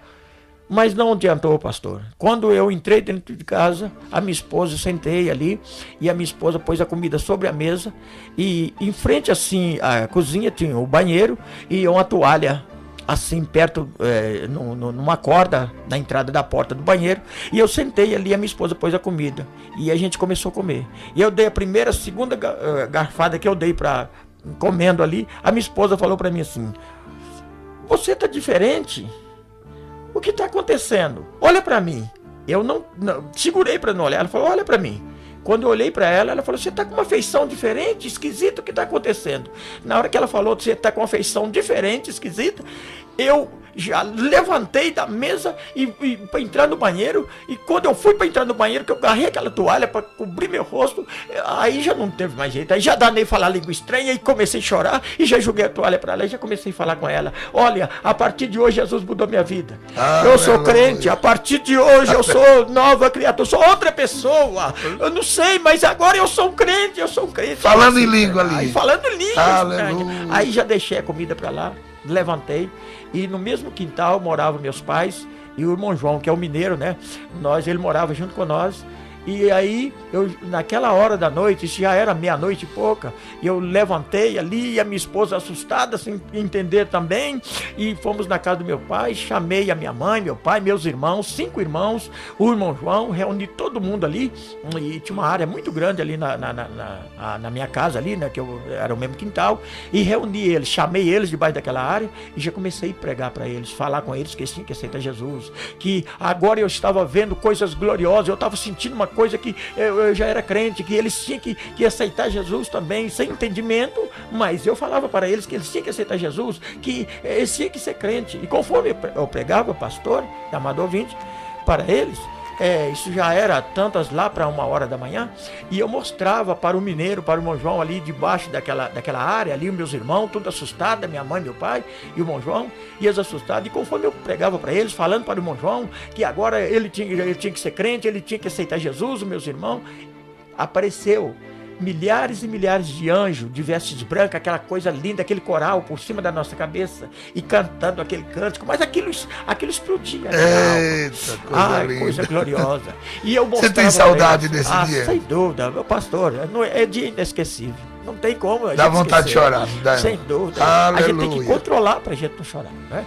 Mas não adiantou, pastor. Quando eu entrei dentro de casa, a minha esposa, eu sentei ali, e a minha esposa pôs a comida sobre a mesa, e em frente assim, à cozinha tinha o banheiro e uma toalha assim perto, numa corda na entrada da porta do banheiro, e eu sentei ali, a minha esposa pôs a comida, e a gente começou a comer. E eu dei a primeira, segunda garfada que eu dei comendo ali, a minha esposa falou para mim assim, você tá diferente? O que está acontecendo? Olha para mim. Eu não segurei para não olhar. Ela falou, olha para mim. Quando eu olhei para ela, ela falou, você está com uma feição diferente, esquisita, o que está acontecendo? Na hora que ela falou, você está com uma feição diferente, esquisita, eu já levantei da mesa e para entrar no banheiro, e quando eu fui para entrar no banheiro, que eu agarrei aquela toalha para cobrir meu rosto, aí já não teve mais jeito, aí já danei falar língua estranha, e comecei a chorar, e já joguei a toalha para ela, e já comecei a falar com ela, olha, a partir de hoje Jesus mudou minha vida, eu sou crente, a partir de hoje eu sou nova criatura, eu sou outra pessoa, eu não sei, mas agora eu sou um crente, falando em língua ali, falando em língua, aí já deixei a comida para lá, levantei, e no mesmo quintal moravam meus pais e o irmão João, que é o mineiro, né? Ele morava junto com nós, E aí, naquela hora da noite, isso já era meia-noite e pouca, eu levantei ali, e a minha esposa assustada, sem entender também, e fomos na casa do meu pai, chamei a minha mãe, meu pai, meus irmãos, 5 irmãos, o irmão João, reuni todo mundo ali, e tinha uma área muito grande ali na minha casa ali, né, que era o mesmo quintal, e reuni eles, chamei eles debaixo daquela área, e já comecei a pregar para eles, falar com eles que eles tinham que aceitar Jesus, que agora eu estava vendo coisas gloriosas, eu estava sentindo uma coisa que eu já era crente, que eles tinham que aceitar Jesus também, sem entendimento, mas eu falava para eles que eles tinham que aceitar Jesus, que eles tinham que ser crente. E conforme eu pregava, pastor, amado ouvinte, para eles, isso já era tantas lá para 1h da manhã, e eu mostrava para o mineiro, para o irmão João ali debaixo daquela área, ali os meus irmãos, tudo assustados, minha mãe, meu pai e o irmão João, e eles assustados, e conforme eu pregava para eles, falando para o irmão João, que agora ele tinha que ser crente, ele tinha que aceitar Jesus, os meus irmãos, apareceu milhares e milhares de anjos de vestes brancas, aquela coisa linda, aquele coral por cima da nossa cabeça e cantando aquele cântico, mas aquilo explodia. Eita, coisa linda. Coisa gloriosa. E eu mostrava. Você tem saudade desse dia? Sem dúvida, meu pastor, é dia inesquecível. Não tem como. Dá vontade de chorar, não dá? Sem dúvida. Aleluia. A gente tem que controlar pra gente não chorar, né?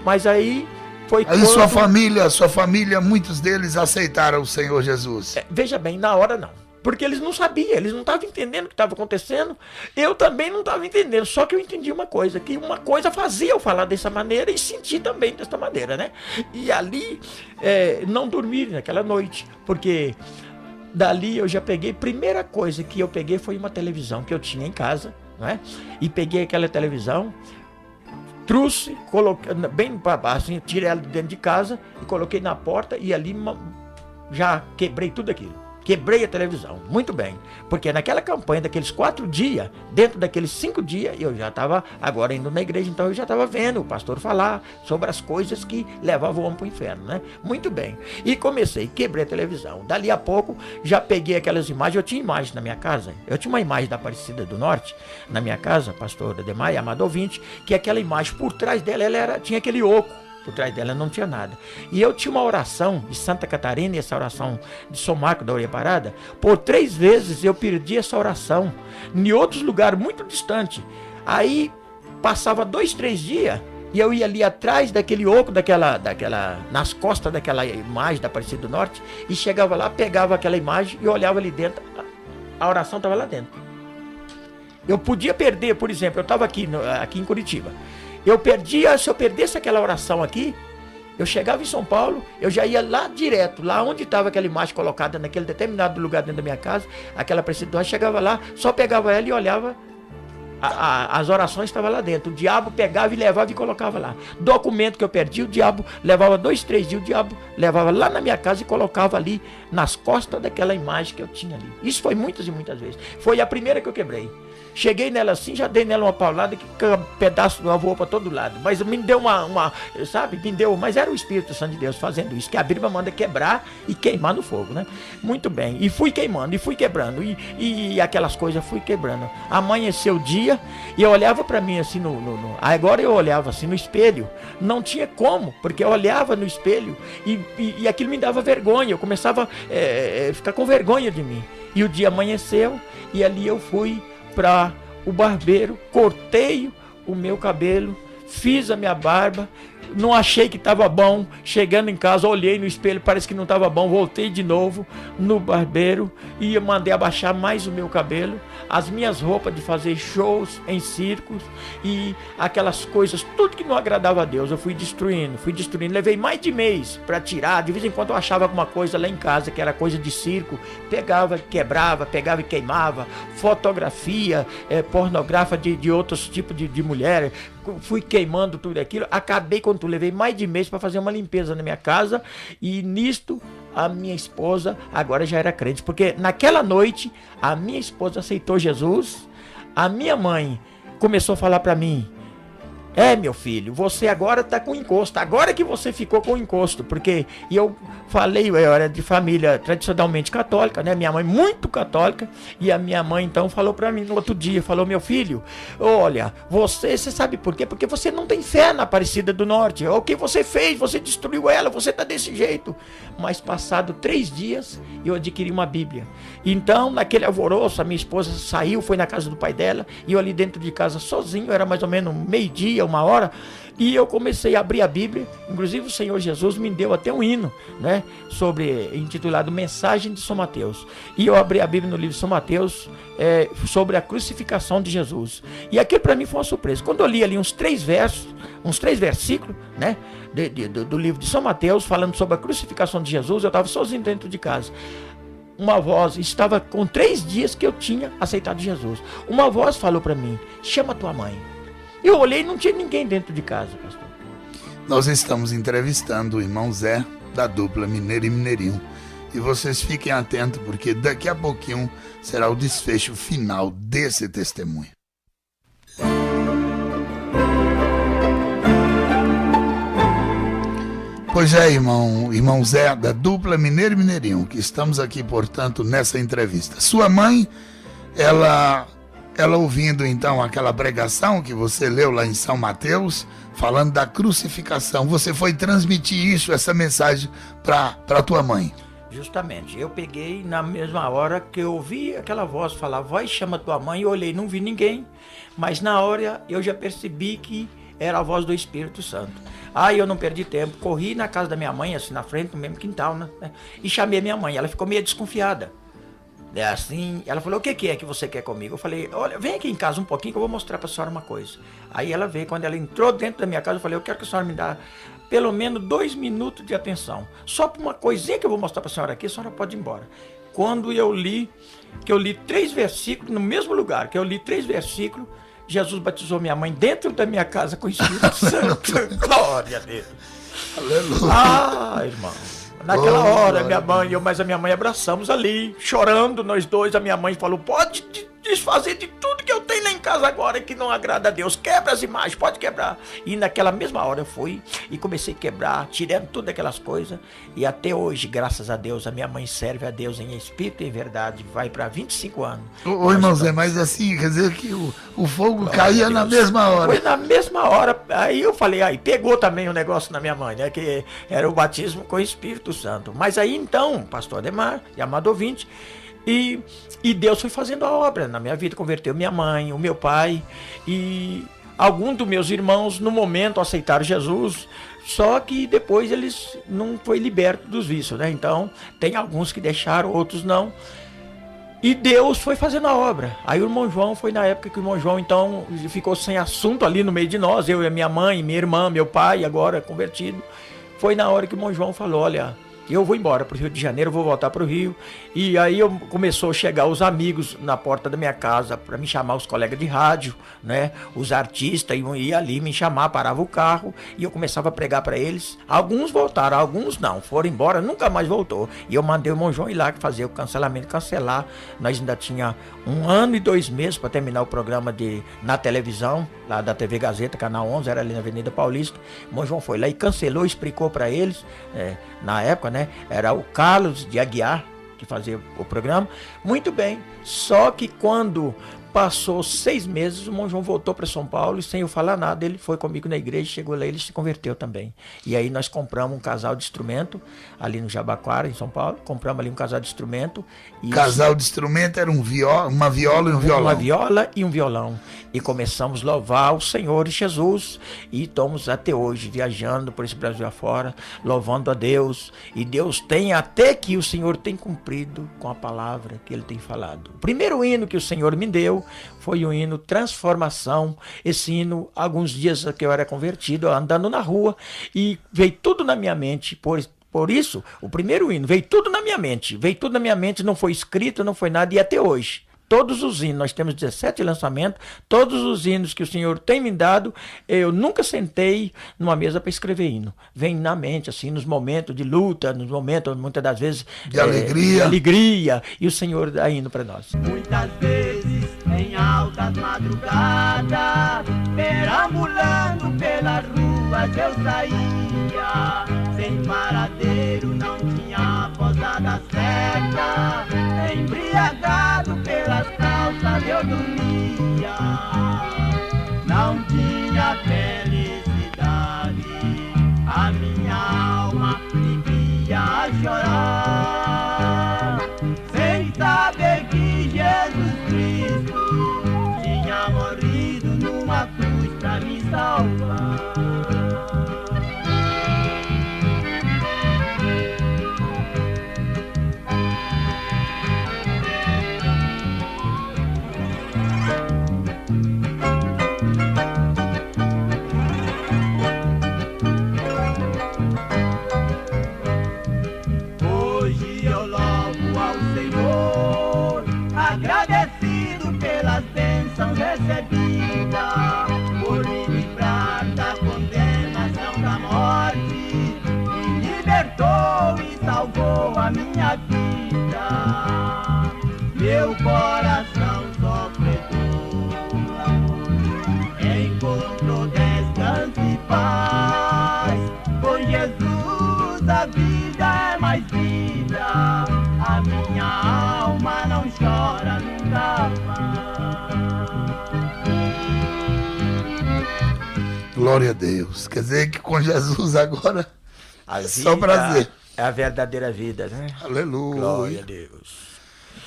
Mas aí foi aí sua família, muitos deles aceitaram o Senhor Jesus. Veja bem, na hora não. Porque eles não sabiam, eles não estavam entendendo o que estava acontecendo. Eu também não estava entendendo, só que eu entendi uma coisa, que uma coisa fazia eu falar dessa maneira e sentir também dessa maneira, né? E ali, não dormi naquela noite, porque dali eu já peguei, primeira coisa que eu peguei foi uma televisão que eu tinha em casa, né? E peguei aquela televisão, trouxe, coloquei bem para baixo, assim, tirei ela de dentro de casa e coloquei na porta e ali já quebrei tudo aquilo. Quebrei a televisão, muito bem, porque naquela campanha daqueles 4 dias, dentro daqueles 5 dias, eu já estava agora indo na igreja, então eu já estava vendo o pastor falar sobre as coisas que levavam o homem para o inferno, né? Muito bem, e comecei, quebrei a televisão, dali a pouco já peguei aquelas imagens, eu tinha imagens na minha casa, eu tinha uma imagem da Aparecida do Norte, na minha casa, pastor Ademar, amado ouvinte, que aquela imagem, por trás dela, tinha aquele oco, por trás dela não tinha nada. E eu tinha uma oração de Santa Catarina, e essa oração de São Marco da Orelha Parada, por 3 vezes eu perdi essa oração, em outros lugares muito distantes. Aí passava 2, 3 dias, e eu ia ali atrás daquele oco, nas costas daquela imagem da Aparecida do Norte, e chegava lá, pegava aquela imagem e olhava ali dentro, a oração estava lá dentro. Eu podia perder, por exemplo, eu estava aqui em Curitiba, se eu perdesse aquela oração aqui, eu chegava em São Paulo, eu já ia lá direto, lá onde estava aquela imagem colocada naquele determinado lugar dentro da minha casa, aquela Aparecida, chegava lá, só pegava ela e olhava, as orações estavam lá dentro, o diabo pegava e levava e colocava lá. Documento que eu perdi, o diabo levava 2, 3 dias, o diabo levava lá na minha casa e colocava ali, nas costas daquela imagem que eu tinha ali. Isso foi muitas e muitas vezes, foi a primeira que eu quebrei. Cheguei nela assim, já dei nela uma paulada que um pedaço voou para todo lado. Mas me deu mas era o Espírito Santo de Deus fazendo isso, que a Bíblia manda quebrar e queimar no fogo, né? Muito bem, e fui queimando, e fui quebrando, e aquelas coisas fui quebrando. Amanheceu o dia, e eu olhava para mim assim, agora eu olhava assim no espelho, não tinha como, porque eu olhava no espelho, e aquilo me dava vergonha, eu começava a ficar com vergonha de mim. E o dia amanheceu, e ali eu fui para o barbeiro, cortei o meu cabelo, fiz a minha barba, não achei que estava bom, chegando em casa, olhei no espelho, parece que não estava bom, voltei de novo no barbeiro e mandei abaixar mais o meu cabelo, as minhas roupas de fazer shows em circos e aquelas coisas, tudo que não agradava a Deus, eu fui destruindo, levei mais de mês para tirar, de vez em quando eu achava alguma coisa lá em casa, que era coisa de circo, pegava, quebrava, pegava e queimava, fotografia, pornográfica de outros tipos de mulher, fui queimando tudo aquilo, acabei quando levei mais de mês para fazer uma limpeza na minha casa e nisto a minha esposa agora já era crente, porque naquela noite a minha esposa aceitou Jesus, a minha mãe começou a falar para mim, Meu filho, você agora tá com encosto. Agora que você ficou com encosto. Porque eu falei, eu era de família tradicionalmente católica, né? Minha mãe muito católica. E a minha mãe então falou pra mim no outro dia, falou: meu filho, olha, você sabe por quê? Porque você não tem fé na Aparecida do Norte. O que você fez? Você destruiu ela, você tá desse jeito. Mas passado 3 dias, eu adquiri uma Bíblia. Então, naquele alvoroço, a minha esposa saiu, foi na casa do pai dela. E eu ali dentro de casa sozinho, era mais ou menos meio-dia, 1h, e eu comecei a abrir a Bíblia. Inclusive o Senhor Jesus me deu até um hino, né, intitulado Mensagem de São Mateus, e eu abri a Bíblia no livro de São Mateus, sobre a crucificação de Jesus, e aquilo para mim foi uma surpresa. Quando eu li ali uns 3 versículos, né, do livro de São Mateus, falando sobre a crucificação de Jesus, eu estava sozinho dentro de casa. Uma voz, estava com 3 dias que eu tinha aceitado Jesus, uma voz falou para mim: chama tua mãe. Eu olhei e não tinha ninguém dentro de casa, pastor. Nós estamos entrevistando o irmão Zé, da dupla Mineiro e Mineirinho. E vocês fiquem atentos, porque daqui a pouquinho será o desfecho final desse testemunho. Pois é, irmão Zé, da dupla Mineiro e Mineirinho, que estamos aqui, portanto, nessa entrevista. Sua mãe, ela ouvindo então aquela pregação que você leu lá em São Mateus, falando da crucificação, você foi transmitir isso, essa mensagem para tua mãe. Justamente, eu peguei na mesma hora que eu ouvi aquela voz falar: vai, chama tua mãe. Eu olhei, não vi ninguém, mas na hora eu já percebi que era a voz do Espírito Santo. Aí eu não perdi tempo, corri na casa da minha mãe, assim na frente, no mesmo quintal, né, e chamei a minha mãe. Ela ficou meio desconfiada. Assim, ela falou: o que é que você quer comigo? Eu falei: olha, vem aqui em casa um pouquinho que eu vou mostrar para a senhora uma coisa. Aí ela veio, quando ela entrou dentro da minha casa, eu falei: eu quero que a senhora me dê pelo menos 2 minutos de atenção, só para uma coisinha que eu vou mostrar para a senhora aqui, a senhora pode ir embora. Quando eu li 3 versículos, no mesmo lugar que eu li 3 versículos, Jesus batizou minha mãe dentro da minha casa com o Espírito Santo. Glória a Deus. Aleluia. Irmão, naquela hora, minha mãe, mas a minha mãe abraçamos ali, chorando nós dois. A minha mãe falou: pode desfazer de tudo que eu tenho lá em casa agora que não agrada a Deus. Quebra as imagens, pode quebrar. E naquela mesma hora eu fui e comecei a quebrar, tirando tudo aquelas coisas. E até hoje, graças a Deus, a minha mãe serve a Deus em espírito e em verdade. Vai para 25 anos. Ô irmão Zé, mas assim, quer dizer que o fogo caía na mesma hora. Foi na mesma hora. Aí eu falei: aí pegou também o negócio na minha mãe, né? Que era o batismo com o Espírito Santo. Mas aí então, pastor Ademar e amado ouvinte, e Deus foi fazendo a obra na minha vida, converteu minha mãe, o meu pai, e alguns dos meus irmãos no momento aceitaram Jesus, só que depois eles não foi liberto dos vícios, né? Então tem alguns que deixaram, outros não. E Deus foi fazendo a obra. Aí o irmão João, foi na época que o irmão João então ficou sem assunto ali no meio de nós, eu e a minha mãe, minha irmã, meu pai, agora convertido. Foi na hora que o irmão João falou: olha, eu vou embora para o Rio de Janeiro, vou voltar para o Rio. E aí começou a chegar os amigos na porta da minha casa para me chamar, os colegas de rádio, né? Os artistas iam ali me chamar, parava o carro e eu começava a pregar para eles. Alguns voltaram, alguns não, foram embora, nunca mais voltou. E eu mandei o irmão João ir lá fazer o cancelamento, cancelar. Nós ainda tinha 1 ano e 2 meses para terminar o programa na televisão, lá da TV Gazeta, Canal 11, era ali na Avenida Paulista. O irmão João foi lá e cancelou, explicou para eles, na época, né? Era o Carlos de Aguiar que fazia o programa. Muito bem, só que quando passou 6 meses, o irmão João voltou para São Paulo e sem eu falar nada, ele foi comigo na igreja, chegou lá, ele se converteu também. E aí nós compramos um casal de instrumento ali no Jabaquara, em São Paulo, compramos ali um casal de instrumento. E casal de instrumento era uma viola e um violão. Uma viola e um violão. E começamos a louvar o Senhor Jesus e estamos até hoje viajando por esse Brasil afora, louvando a Deus. E Deus tem até que o Senhor tem cumprido com a palavra que Ele tem falado. O primeiro hino que o Senhor me deu foi o hino Transformação. Esse hino, alguns dias que eu era convertido, andando na rua, e veio tudo na minha mente. Por isso, o primeiro hino veio tudo na minha mente, não foi escrito, não foi nada, e até hoje. Todos os hinos, nós temos 17 lançamentos, todos os hinos que o Senhor tem me dado, eu nunca sentei numa mesa para escrever hino. Vem na mente, assim, nos momentos de luta, nos momentos, muitas das vezes, de alegria, e o Senhor dá hino para nós. Muitas vezes, em altas madrugadas, perambulando ruas eu saía, sem paradeiro, não tinha posada certa, embriagado pelas calças eu dormia, não tinha felicidade, a minha alma vivia a chorar, sem saber que Jesus Cristo tinha morrido numa cruz pra me salvar. Hoje eu louvo ao Senhor, agradecido pelas bênçãos recebidas, por me livrar da condenação da morte, me libertou e salvou a minha vida. Meu coração sofredor encontrou descanso e paz. Com Jesus a vida é mais vida, a minha alma não chora nunca mais. Glória a Deus. Quer dizer que com Jesus agora A é só vida prazer. é a verdadeira vida, né? Aleluia. Glória a Deus.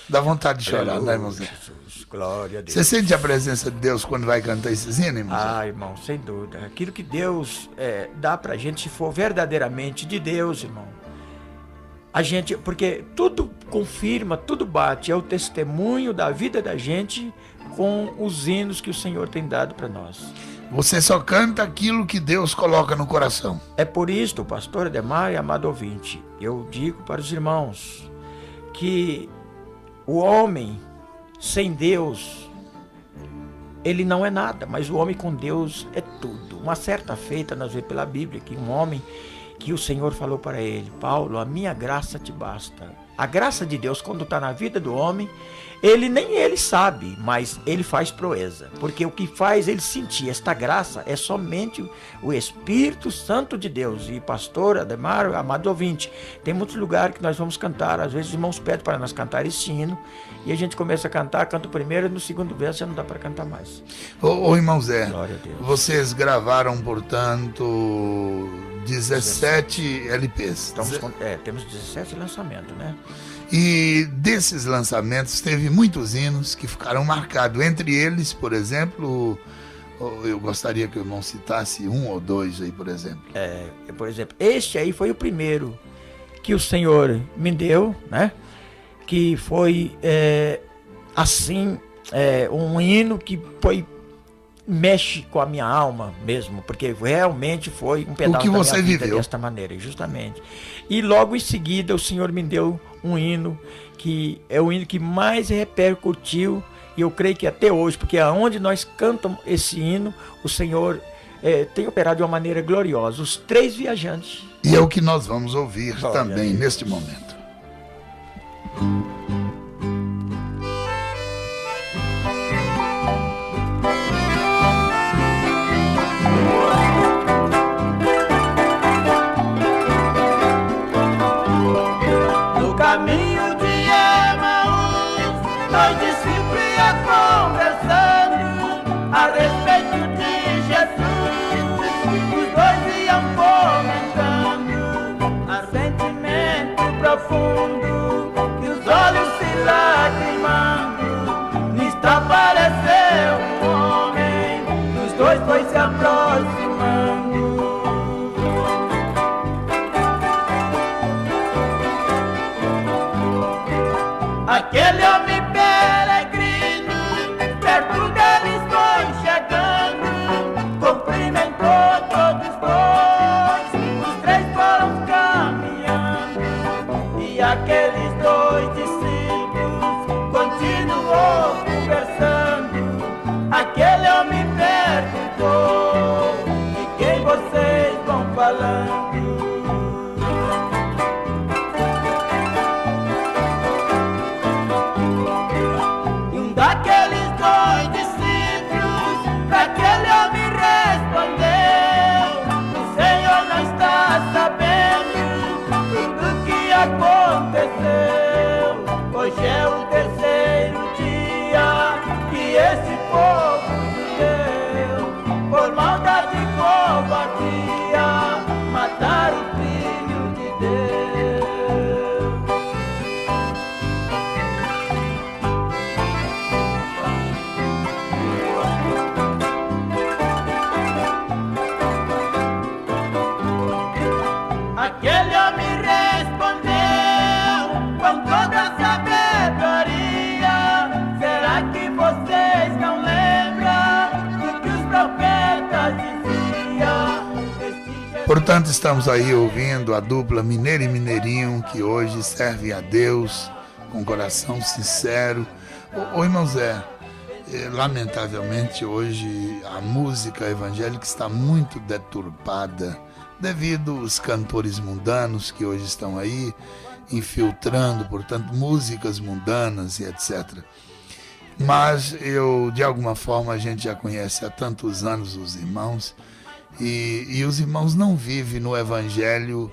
Dá vontade de chorar, Aleluia, né, irmãozinho? Jesus. Glória a Deus. Você sente a presença de Deus quando vai cantar esses hinos, irmãozinho? Ah, irmão, sem dúvida. Aquilo que Deus dá pra gente, se for verdadeiramente de Deus, irmão. A gente, porque tudo confirma, tudo bate, é o testemunho da vida da gente com os hinos que o Senhor tem dado para nós. Você só canta aquilo que Deus coloca no coração. É por isto, pastor Ademar e amado ouvinte, eu digo para os irmãos que o homem sem Deus, ele não é nada, mas o homem com Deus é tudo. Uma certa feita, nós vemos pela Bíblia que um homem, que o Senhor falou para ele: Paulo, a minha graça te basta. A graça de Deus, quando está na vida do homem, nem ele sabe, mas ele faz proeza. Porque o que faz ele sentir esta graça é somente o Espírito Santo de Deus. E pastor Ademar, amado ouvinte, tem muitos lugares que nós vamos cantar. Às vezes os irmãos pedem para nós cantar esse hino, e a gente começa a cantar, canta o primeiro, e no segundo verso já não dá para cantar mais. Ô irmão Zé, Glória a Deus. vocês gravaram, portanto, 17 LPs. Temos 17 lançamentos, né? E desses lançamentos teve muitos hinos que ficaram marcados. Entre eles, por exemplo, eu gostaria que o irmão citasse um ou dois aí, por exemplo. Por exemplo, este aí foi o primeiro que o Senhor me deu, né? Que foi um hino que mexe com a minha alma mesmo, porque realmente foi um pedaço que da você minha vida viveu. desta maneira, justamente. E logo em seguida o Senhor me deu um hino que é o hino que mais repercutiu, e eu creio que até hoje, porque aonde nós cantamos esse hino, o Senhor tem operado de uma maneira gloriosa. Os Três Viajantes. E é o que nós vamos ouvir Glória a também Deus. neste momento. No caminho de Emaús, dois discípulos iam conversando a respeito de Jesus. Os dois iam comentando a sentimento profundo que os olhos se lacrimando. Nisto apareceu um homem, os dois foi se aproximando. Aquele homem peregrino, perto deles foi chegando, cumprimentou todos dois, os três foram caminhando, e aqueles dois discípulos continuou conversando. Aquele homem perguntou: de quem vocês vão falando? Daqueles dois discípulos, pra aquele homem respondeu: os Portanto, estamos aí ouvindo a dupla Mineiro e Mineirinho, que hoje serve a Deus com coração sincero. Ô irmão Zé, lamentavelmente hoje a música evangélica está muito deturpada devido aos cantores mundanos que hoje estão aí infiltrando, portanto, músicas mundanas e etc. Mas de alguma forma, a gente já conhece há tantos anos os irmãos, e os irmãos não vivem no evangelho,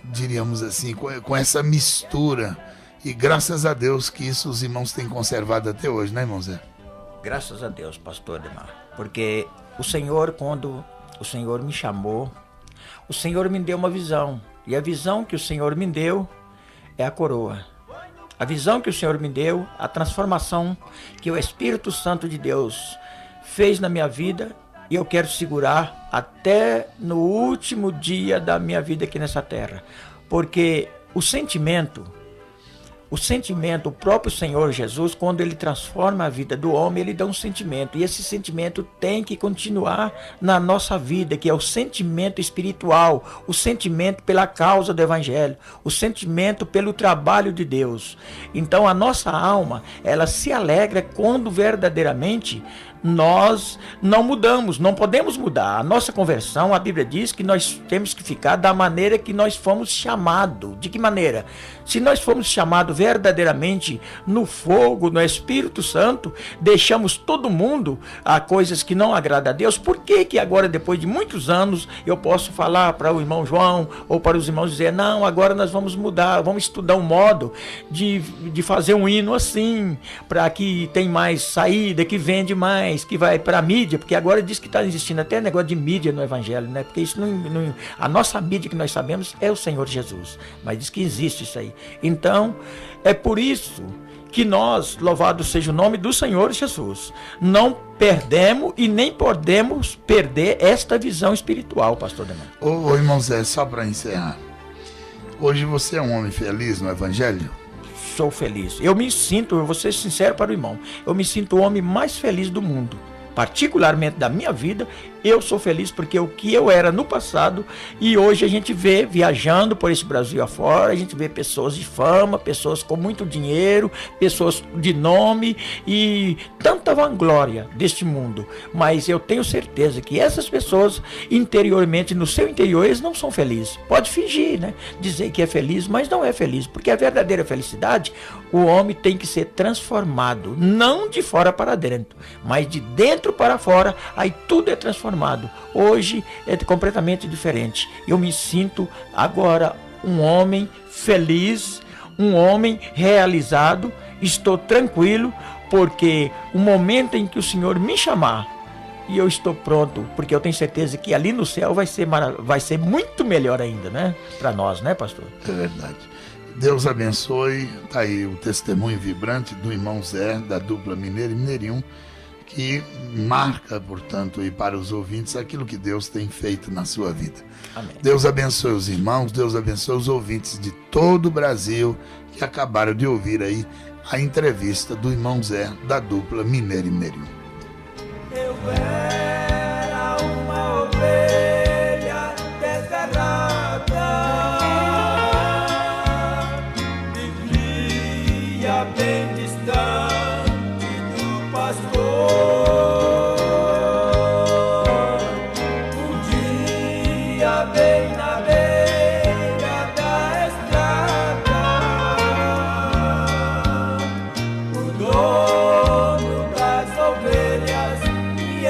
diríamos assim, com essa mistura. E graças a Deus que isso os irmãos têm conservado até hoje, né, irmão Zé? Graças a Deus, pastor Ademar. Porque o Senhor, quando o Senhor me chamou, o Senhor me deu uma visão. E a visão que o Senhor me deu é a coroa. A visão que o Senhor me deu, a transformação que o Espírito Santo de Deus fez na minha vida, e eu quero segurar até no último dia da minha vida aqui nessa terra. Porque o sentimento, o próprio Senhor Jesus, quando ele transforma a vida do homem, ele dá um sentimento. E esse sentimento tem que continuar na nossa vida, que é o sentimento espiritual, o sentimento pela causa do Evangelho, o sentimento pelo trabalho de Deus. Então a nossa alma, ela se alegra quando verdadeiramente nós não mudamos, não podemos mudar. A nossa conversão, a Bíblia diz que nós temos que ficar da maneira que nós fomos chamados. De que maneira? Se nós fomos chamados verdadeiramente no fogo, no Espírito Santo, deixamos todo mundo a coisas que não agradam a Deus, por que agora, depois de muitos anos, eu posso falar para o irmão João ou para os irmãos dizer, não, agora nós vamos mudar, vamos estudar um modo de fazer um hino assim, para que tem mais saída, que vende mais, que vai para a mídia, porque agora diz que está existindo até negócio de mídia no Evangelho, né? Porque isso não, a nossa mídia que nós sabemos é o Senhor Jesus, mas diz que existe isso aí. Então, é por isso que nós, louvado seja o nome do Senhor Jesus, não perdemos e nem podemos perder esta visão espiritual, pastor Demar. Ô irmão Zé, só para encerrar, hoje você é um homem feliz no Evangelho? Sou feliz. Eu vou ser sincero para o irmão, eu me sinto o homem mais feliz do mundo. Particularmente da minha vida, eu sou feliz porque o que eu era no passado, e hoje a gente vê viajando por esse Brasil afora, a gente vê pessoas de fama, pessoas com muito dinheiro, pessoas de nome e tanta vanglória deste mundo. Mas eu tenho certeza que essas pessoas interiormente, no seu interior, eles não são felizes. Pode fingir, né? Dizer que é feliz, mas não é feliz, porque a verdadeira felicidade, o homem tem que ser transformado, não de fora para dentro, mas de dentro para fora, aí tudo é transformado. Hoje é completamente diferente. Eu me sinto agora um homem feliz, um homem realizado, estou tranquilo, porque o momento em que o Senhor me chamar, e eu estou pronto, porque eu tenho certeza que ali no céu vai ser muito melhor ainda, né? Para nós, né, pastor? É verdade. Deus abençoe. Tá aí o testemunho vibrante do irmão Zé, da dupla Mineiro e Mineirinho, que marca, portanto, e para os ouvintes aquilo que Deus tem feito na sua vida. Amém. Deus abençoe os irmãos, Deus abençoe os ouvintes de todo o Brasil que acabaram de ouvir aí a entrevista do irmão Zé, da dupla Mineiro e Mineirinho. Eu era uma ovelha desgarrada, vivia bem distante do pastor. Um dia bem na beira da estrada, o dono das ovelhas me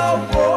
salvou.